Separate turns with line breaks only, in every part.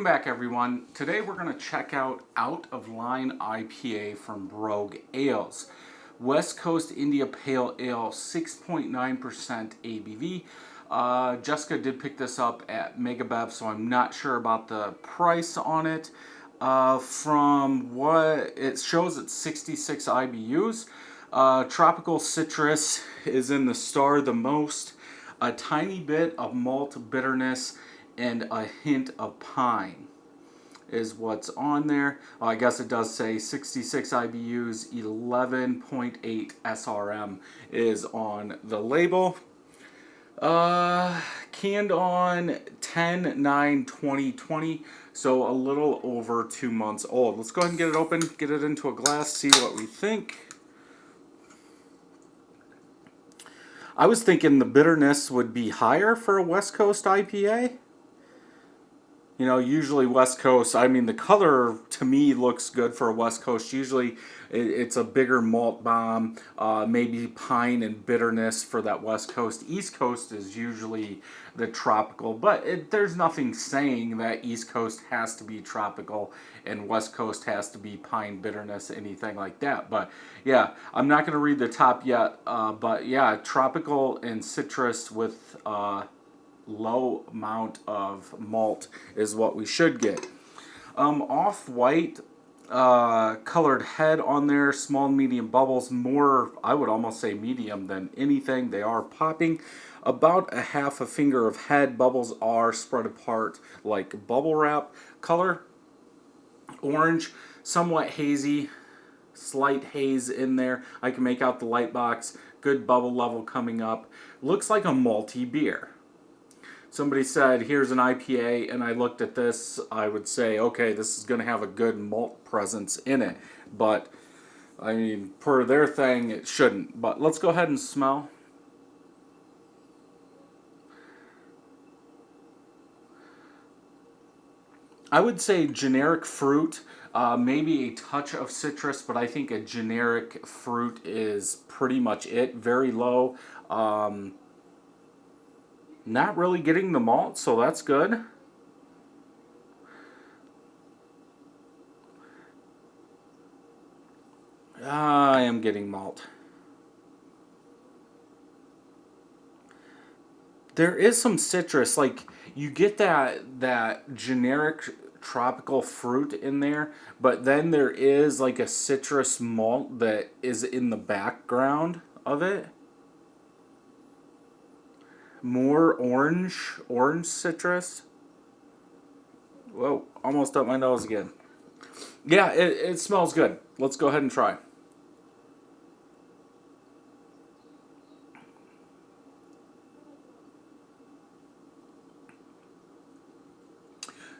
back, everyone. Today we're going to check out Out of Line IPA from Rogue Ales. West Coast India Pale Ale, 6.9% ABV. Jessica did pick this up at Megabev, so I'm not sure about the price on it. From what it shows, it's 66 IBUs. Tropical citrus is in the star the most. A tiny bit of malt bitterness and a hint of pine is what's on there. I guess it does say 66 IBUs, 11.8 SRM is on the label. Canned on 10/9/2020, so a little over 2 months old. Let's go ahead and get it open, get it into a glass, see what we think. I was thinking the bitterness would be higher for a West Coast IPA. You know, usually West Coast, I mean, the color to me looks good for a West Coast. Usually it's a bigger malt bomb, maybe pine and bitterness for that West Coast. East Coast is usually the tropical, but there's nothing saying that East Coast has to be tropical and West Coast has to be pine bitterness, anything like that. But yeah, I'm not going to read the top yet, but yeah, tropical and citrus with low amount of malt is what we should get. Off-white colored head on there, small and medium bubbles, more, I would almost say medium than anything. They are popping. About a half a finger of head. Bubbles are spread apart like bubble wrap. Color, orange, somewhat hazy, slight haze in there. I can make out the light box. Good bubble level coming up. Looks like a malty beer. Somebody said, here's an IPA, and I looked at this, I would say, okay, this is going to have a good malt presence in it. But, I mean, per their thing, it shouldn't. But let's go ahead and smell. I would say generic fruit, maybe a touch of citrus, but I think a generic fruit is pretty much it. Very low. Not really getting the malt, so that's good. I am getting malt. There is some citrus, like you get that generic tropical fruit in there, but then there is like a citrus malt that is in the background of it. More orange citrus. Whoa, almost up my nose again. Yeah, it smells good. Let's go ahead and try.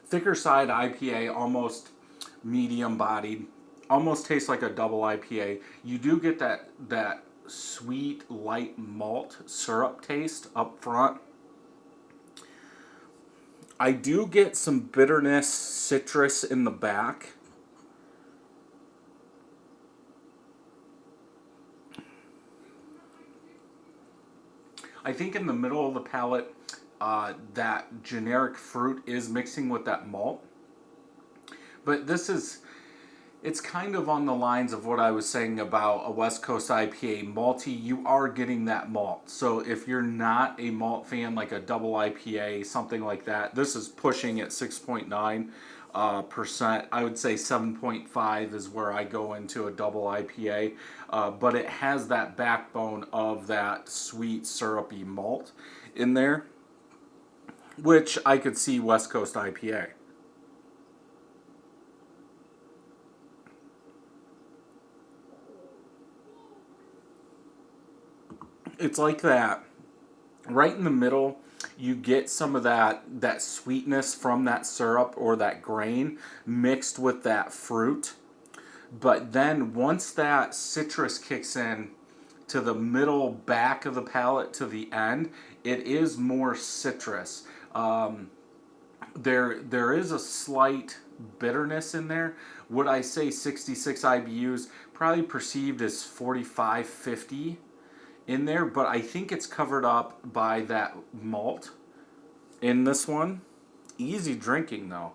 Thicker side IPA, almost medium bodied. Almost tastes like a double IPA. You do get that sweet, light malt syrup taste up front. I do get some bitterness, citrus in the back. I think in the middle of the palate, that generic fruit is mixing with that malt. But this is, it's kind of on the lines of what I was saying about a West Coast IPA. Malty, you are getting that malt. So if you're not a malt fan, like a double IPA, something like that, this is pushing at 6.9%. I would say 7.5 is where I go into a double IPA. But it has that backbone of that sweet, syrupy malt in there, which I could see West Coast IPA. It's like that. Right in the middle, you get some of that sweetness from that syrup or that grain mixed with that fruit. But then once that citrus kicks in to the middle back of the palate to the end, it is more citrus. There is a slight bitterness in there. Would I say 66 IBUs? Probably perceived as 45, 50 in there, but I think it's covered up by that malt in this one. Easy drinking though.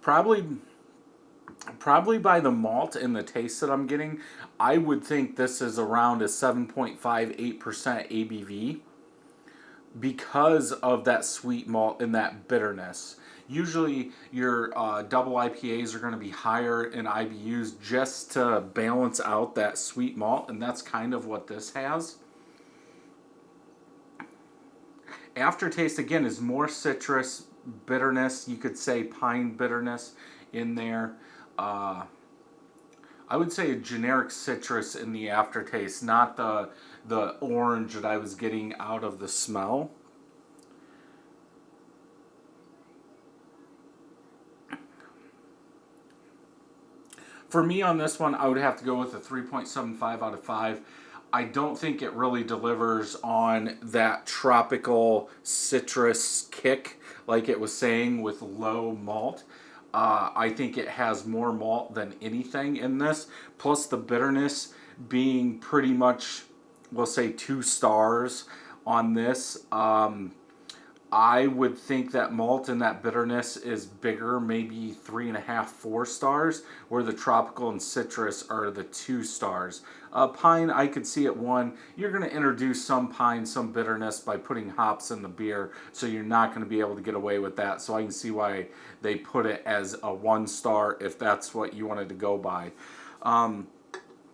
Probably, probably by the malt and the taste that I'm getting, I would think this is around a 7.58% ABV because of that sweet malt and that bitterness. Usually, your double IPAs are going to be higher in IBUs just to balance out that sweet malt, and that's kind of what this has. Aftertaste, again, is more citrus, bitterness. You could say pine bitterness in there. Uh, I would say a generic citrus in the aftertaste, not the orange that I was getting out of the smell. For me on this one, I would have to go with a 3.75 out of 5. I don't think it really delivers on that tropical citrus kick like it was saying with low malt. I think it has more malt than anything in this, plus the bitterness being pretty much, we'll say, 2 stars on this. I would think that malt and that bitterness is bigger, maybe 3.5, 4 stars, where the tropical and citrus are the 2 stars. Pine, I could see at 1. You're going to introduce some pine, some bitterness by putting hops in the beer, so you're not going to be able to get away with that. So I can see why they put it as a 1 star if that's what you wanted to go by.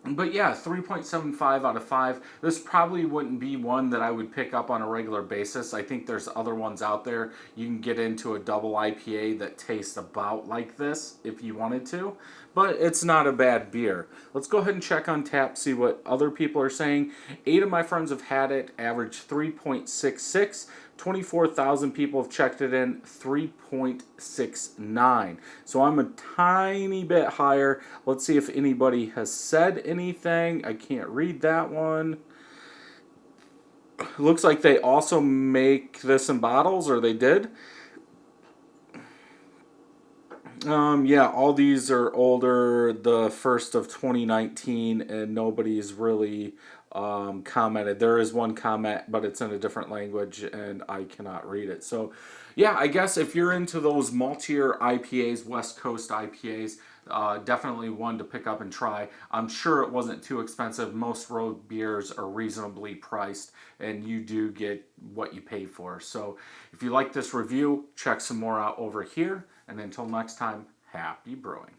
But yeah, 3.75 out of 5. This probably wouldn't be one that I would pick up on a regular basis. I think there's other ones out there. You can get into a double IPA that tastes about like this if you wanted to. But it's not a bad beer. Let's go ahead and check on tap, see what other people are saying. 8 of my friends have had it, average 3.66. 24,000 people have checked it in, 3.69. So I'm a tiny bit higher. Let's see if anybody has said anything. I can't read that one. Looks like they also make this in bottles, or they did. Yeah, all these are older, the first of 2019, and nobody's really commented. There is one comment, but it's in a different language, and I cannot read it. So, yeah, I guess if you're into those maltier IPAs, West Coast IPAs, definitely one to pick up and try. I'm sure it wasn't too expensive. Most road beers are reasonably priced, and you do get what you pay for. So, if you like this review, check some more out over here. And until next time, happy brewing.